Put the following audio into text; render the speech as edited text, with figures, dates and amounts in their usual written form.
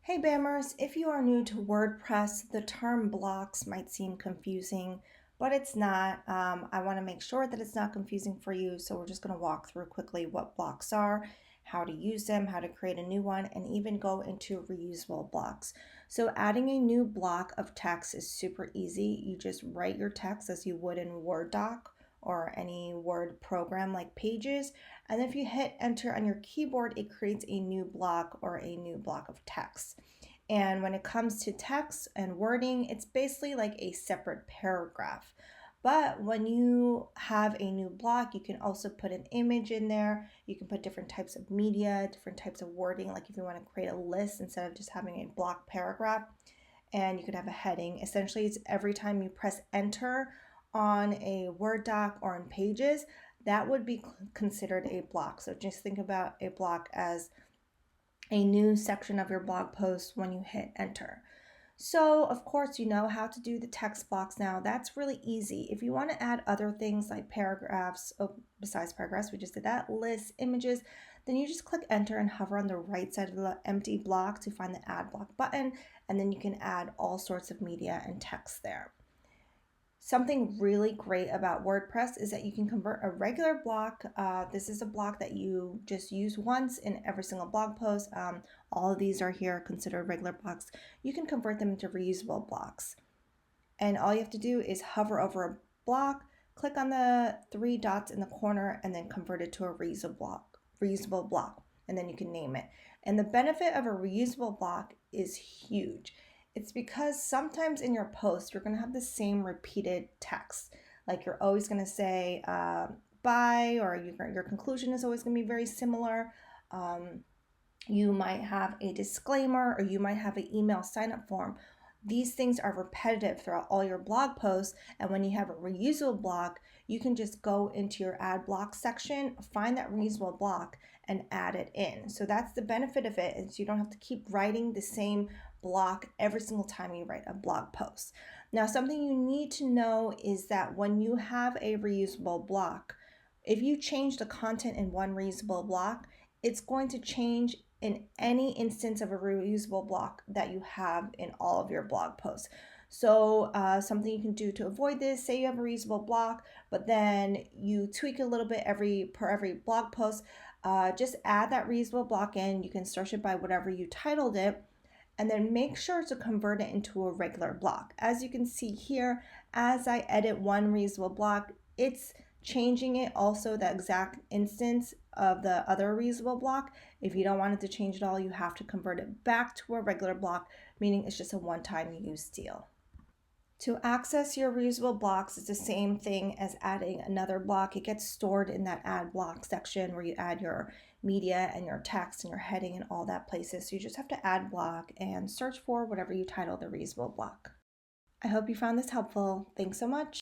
Hey Bammers, if you are new to WordPress, the term blocks might seem confusing, but it's not. I want to make sure that it's not confusing for you, so we're just going to walk through quickly what blocks are, how to use them, how to create a new one, and even go into reusable blocks. So adding a new block of text is super easy. You just write your text as you would in Word doc or any Word program like Pages. And if you hit enter on your keyboard, it creates a new block or a new block of text. And when it comes to text and wording, it's basically like a separate paragraph. But when you have a new block, you can also put an image in there. You can put different types of media, different types of wording, like if you want to create a list instead of just having a block paragraph. And you could have a heading. Essentially, it's every time you press enter on a Word doc or on Pages, that would be considered a block. So just think about a block as a new section of your blog post when you hit enter. So of course you know how to do the text blocks now. That's really easy. If you want to add other things like paragraphs, besides paragraphs, we just did that, lists, images, then you just click enter and hover on the right side of the empty block to find the add block button, and then you can add all sorts of media and text there. Something really great about WordPress is that you can convert a regular block. This is a block that you just use once in every single blog post. All of these are here considered regular blocks. You can convert them into reusable blocks. And all you have to do is hover over a block, click on the three dots in the corner, and then convert it to a reusable block. And then you can name it. And the benefit of a reusable block is huge. It's because sometimes in your post, you're going to have the same repeated text. Like you're always going to say bye, or your conclusion is always going to be very similar. You might have a disclaimer, or you might have an email sign-up form. These things are repetitive throughout all your blog posts, and when you have a reusable block, you can just go into your add block section, find that reusable block, and add it in. So that's the benefit of it, is you don't have to keep writing the same block every single time you write a blog post. Now, something you need to know is that when you have a reusable block, if you change the content in one reusable block, it's going to change in any instance of a reusable block that you have in all of your blog posts. So something you can do to avoid this, say you have a reusable block, but then you tweak a little bit per every blog post, just add that reusable block in. You can search it by whatever you titled it, and then make sure to convert it into a regular block. As you can see here, as I edit one reusable block, it's changing it also the exact instance of the other reusable block. If you don't want it to change at all, you have to convert it back to a regular block, meaning it's just a one-time use deal. To access your reusable blocks, it's the same thing as adding another block. It gets stored in that add block section where you add your media and your text and your heading and all that places. So you just have to add block and search for whatever you title the reusable block. I hope you found this helpful. Thanks so much.